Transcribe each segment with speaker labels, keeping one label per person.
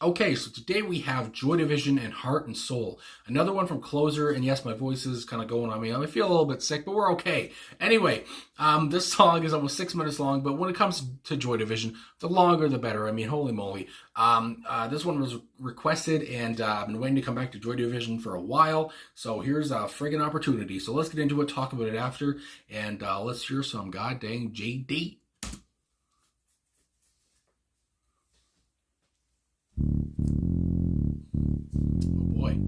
Speaker 1: Okay, so today we have Joy Division and Heart and Soul. Another one from Closer, and yes, my voice is kind of going on me. I feel a little bit sick, but we're okay. Anyway, this song is almost 6 minutes long, but when it comes to Joy Division, the longer the better. I mean, holy moly. This one was requested, and I've been waiting to come back to Joy Division for a while, so here's a friggin' opportunity. So let's get into it, talk about it after, and let's hear some goddamn JD. Oh boy.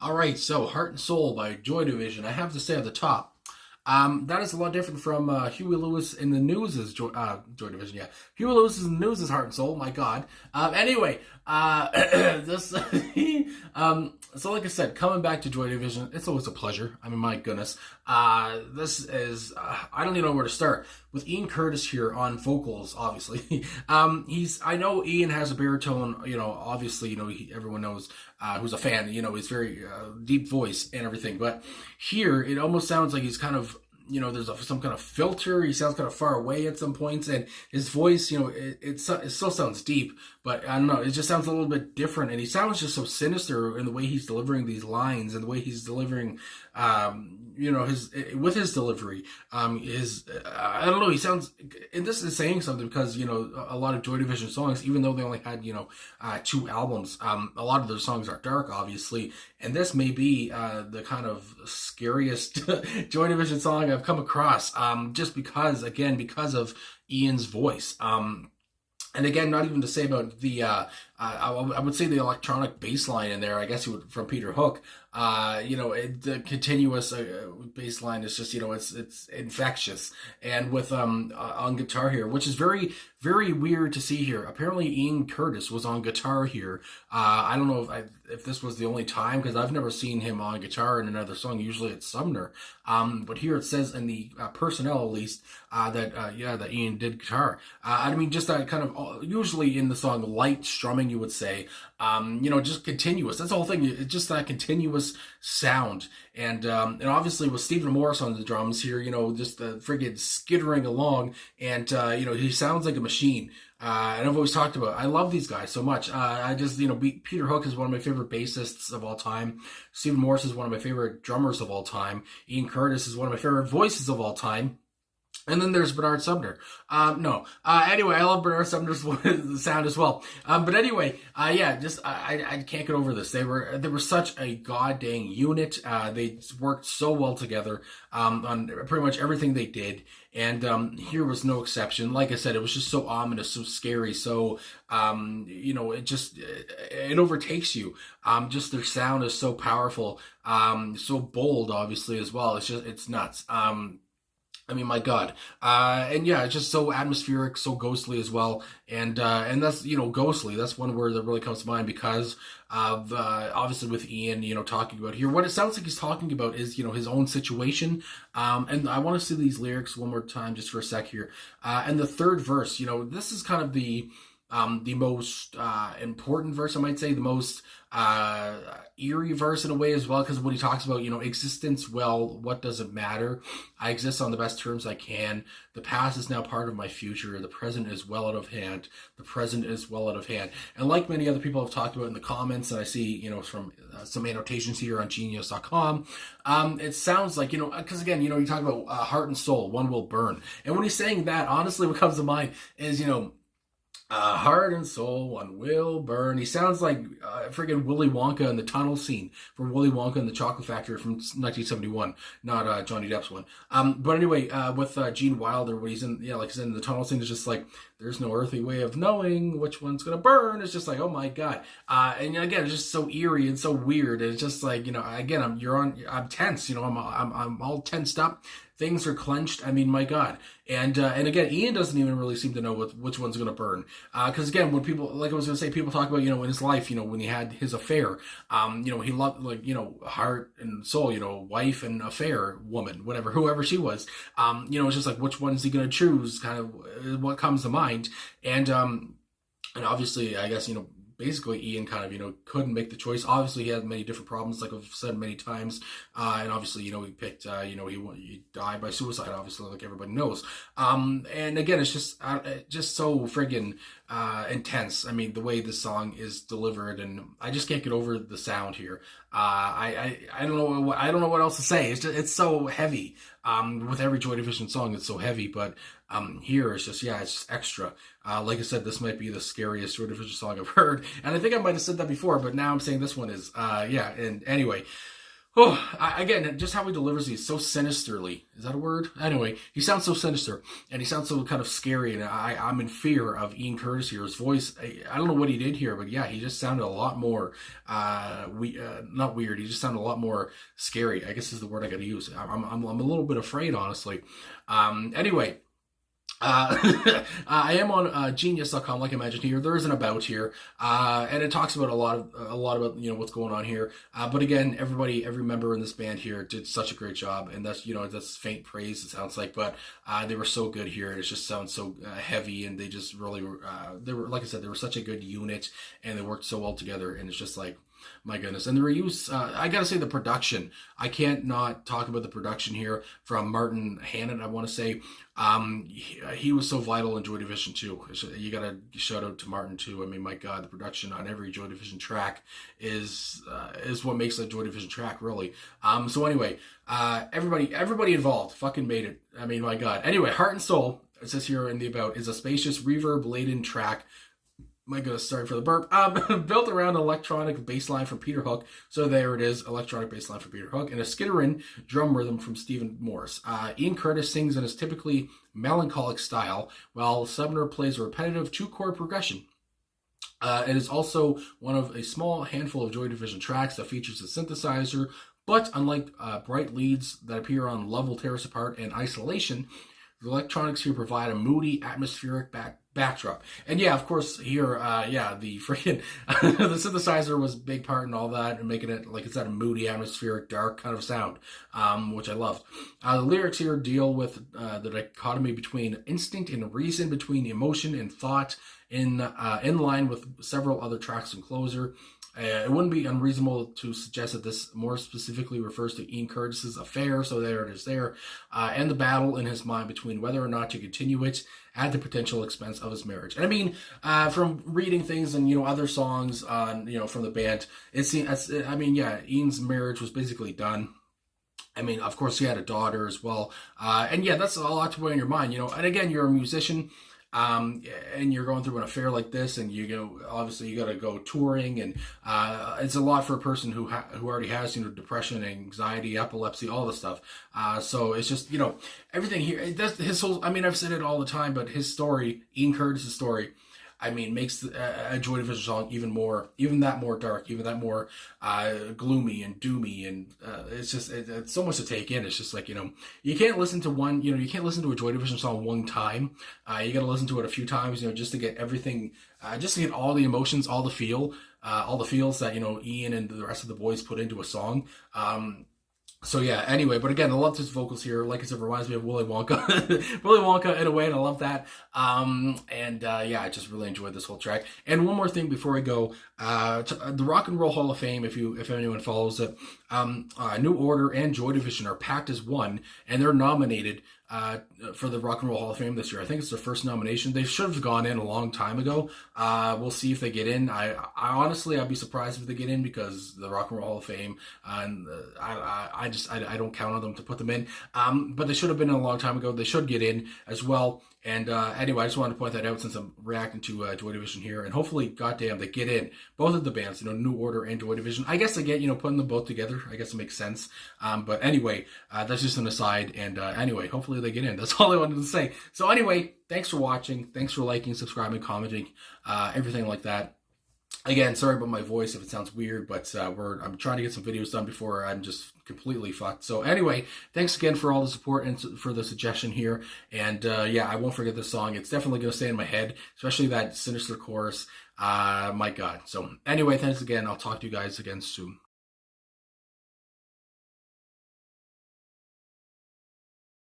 Speaker 1: All right, so Heart and Soul by Joy Division. I have to say at the top, that is a lot different from Huey Lewis in the News' Joy Division. Yeah, Huey Lewis in the News' Heart and Soul. My God. Anyway, this. So like I said, coming back to Joy Division, it's always a pleasure. I mean, my goodness. This is. I don't even know where to start with Ian Curtis here on vocals. Obviously, he's. I know Ian has a baritone. You know, obviously, you know, everyone knows. Who's a fan, you know, he's very deep voice and everything. But here, it almost sounds like he's kind of, you know, there's some kind of filter. He sounds kind of far away at some points, and his voice, you know, it still sounds deep, but I don't know, it just sounds a little bit different, and he sounds just so sinister in the way he's delivering these lines and the way he's delivering, you know, with his delivery, I don't know, he sounds, and this is saying something because, you know, a lot of Joy Division songs, even though they only had, you know, 2 albums, a lot of their songs are dark, obviously, and this may be the kind of scariest Joy Division song I've come across, just because, again, because of Ian's voice. And again, not even to say about the, I would say the electronic bass line in there, I guess you would, from Peter Hook, you know, the continuous bass line is just, you know, it's infectious. And with, on guitar here, which is very, very weird to see here. Apparently Ian Curtis was on guitar here. I don't know if this was the only time, because I've never seen him on guitar in another song. Usually it's Sumner. But here it says in the personnel, at least, that Ian did guitar. I mean, just that kind of, usually in the song, light strumming, you would say, you know, just continuous. That's the whole thing. It's just that continuous sound. And obviously with Stephen Morris on the drums here, you know, just the friggin' skittering along, and you know, he sounds like a machine. And I've always talked about, I love these guys so much. I just, you know, Peter Hook is one of my favorite bassists of all time. Stephen Morris is one of my favorite drummers of all time. Ian Curtis is one of my favorite voices of all time. And then there's Bernard Sumner. Anyway, I love Bernard Sumner's sound as well. But anyway, yeah, just, I can't get over this. They were such a goddamn unit. They worked so well together, on pretty much everything they did. And, here was no exception. Like I said, it was just so ominous, so scary. So, you know, it overtakes you. Just their sound is so powerful, so bold, obviously, as well. It's nuts. I mean, my God. And yeah, it's just so atmospheric, so ghostly as well. And that's, you know, ghostly. That's one word that really comes to mind because of, obviously with Ian, you know, talking about here. What it sounds like he's talking about is, you know, his own situation. And I want to see these lyrics one more time just for a sec here. And the third verse, you know, this is kind of the most important verse, I might say, the most eerie verse in a way as well, because when he talks about, you know, existence, well, what does it matter? I exist on the best terms I can. The past is now part of my future. The present is well out of hand. The present is well out of hand. And like many other people have talked about in the comments, and I see, you know, from some annotations here on genius.com, it sounds like, you know, because again, you know, you talk about heart and soul, one will burn. And when he's saying that, honestly, what comes to mind is, you know, heart and soul, one will burn. He sounds like friggin' Willy Wonka in the tunnel scene from Willy Wonka and the Chocolate Factory from 1971, not Johnny Depp's one. But anyway, with Gene Wilder, when he's in, yeah, like he's in the tunnel scene, it's just like, there's no earthly way of knowing which one's gonna burn. It's just like, oh my God. And again, it's just so eerie and so weird. It's just like, you know, again, I'm tense, you know, I'm all tensed up. Things are clenched. I mean, my God. And again, Ian doesn't even really seem to know which one's going to burn. Because again, when people, like I was going to say, people talk about, you know, in his life, you know, when he had his affair, you know, he loved, like, you know, heart and soul, you know, wife and affair, woman, whatever, whoever she was. You know, it's just like, which one is he going to choose? Kind of what comes to mind. And obviously, I guess, you know, basically Ian kind of, you know, couldn't make the choice. Obviously he had many different problems, like I've said many times, and obviously, you know, he picked, you know, he died by suicide, obviously, like everybody knows. And again, it's just so friggin' intense. I mean, the way this song is delivered, and I just can't get over the sound here. I don't know what else to say. It's so heavy. With every Joy Division song, it's so heavy, but here it's just, yeah, it's just extra. Like I said, this might be the scariest Joy Division song I've heard, and I think I might have said that before, but now I'm saying this one is, yeah. And anyway, Oh, again, just how he delivers these so sinisterly. Is that a word? Anyway, he sounds so sinister, and he sounds so kind of scary, and I'm in fear of Ian Curtis here. His voice, I don't know what he did here, but yeah, he just sounded a lot more, not weird. He just sounded a lot more scary, I guess is the word I gotta use. I'm a little bit afraid, honestly. Anyway. I am on genius.com, like I mentioned here. There is an about here, and it talks about a lot about what's going on here. But again, every member in this band here did such a great job, and that's faint praise. It sounds like, but they were so good here. It just sounds so heavy, and they just really they were, like I said, they were such a good unit, and they worked so well together. And it's just like, my goodness. And the reuse, I gotta say the production. I can't not talk about the production here from Martin Hannon, I want to say. He was so vital in Joy Division 2. You gotta shout out to Martin too. I mean, my God, the production on every Joy Division track is what makes a Joy Division track, really. So anyway, everybody involved fucking made it. I mean, my God. Anyway, Heart and Soul, it says here in the about, is a spacious reverb-laden track. My goodness, sorry for the burp. Built around an electronic bass line from Peter Hook. So there it is, electronic bass line from Peter Hook, and a skittering drum rhythm from Stephen Morris. Ian Curtis sings in his typically melancholic style, while Sumner plays a repetitive 2-chord progression. It is also one of a small handful of Joy Division tracks that features a synthesizer, but unlike bright leads that appear on Love Will Tear Us Apart and Isolation, the electronics here provide a moody, atmospheric backdrop. And yeah, of course, here, the freaking the synthesizer was a big part in all that, and making it, like I said, a moody, atmospheric, dark kind of sound, which I loved. The lyrics here deal with the dichotomy between instinct and reason, between emotion and thought, in line with several other tracks in Closer. It wouldn't be unreasonable to suggest that this more specifically refers to Ian Curtis's affair, so there it is there, and the battle in his mind between whether or not to continue it at the potential expense of his marriage. And I mean, from reading things and, other songs on, from the band, it seems, Ian's marriage was basically done. I mean, of course, he had a daughter as well. And yeah, that's a lot to weigh in your mind, and again, you're a musician. And you're going through an affair like this, and obviously you got to go touring, and it's a lot for a person who already has depression, anxiety, epilepsy, all this stuff. So it's just everything here. That's his whole. I mean, I've said it all the time, but his story, Ian Curtis' story, I mean, makes a Joy Division song even that more dark, even that more gloomy and doomy, and it's so much to take in. It's just like, you can't listen to you can't listen to a Joy Division song one time. You got to listen to it a few times, just to get everything, just to get all the emotions, all the feels that Ian and the rest of the boys put into a song. So yeah, anyway, but again, I love his vocals here. Like I said, reminds me of Willy Wonka. Willy Wonka in a way, and I love that. I just really enjoyed this whole track. And one more thing before I go, the Rock and Roll Hall of Fame, if anyone follows it, New Order and Joy Division are packed as one, and they're nominated for the Rock and Roll Hall of Fame this year. I think it's their first nomination. They should have gone in a long time ago. We'll see if they get in. I honestly, I'd be surprised if they get in, because the Rock and Roll Hall of Fame, and I don't count on them to put them in. But they should have been in a long time ago. They should get in as well. And anyway, I just wanted to point that out since I'm reacting to Joy Division here. And hopefully, goddamn, they get in. Both of the bands, New Order and Joy Division. I guess they get, putting them both together. I guess it makes sense. But anyway, that's just an aside. And anyway, hopefully they get in. That's all I wanted to say. So anyway, thanks for watching. Thanks for liking, subscribing, commenting, everything like that. Again, sorry about my voice if it sounds weird, but I'm trying to get some videos done before I'm just completely fucked. So anyway, thanks again for all the support and for the suggestion here. And I won't forget this song. It's definitely going to stay in my head, especially that sinister chorus. My God. So anyway, thanks again. I'll talk to you guys again soon.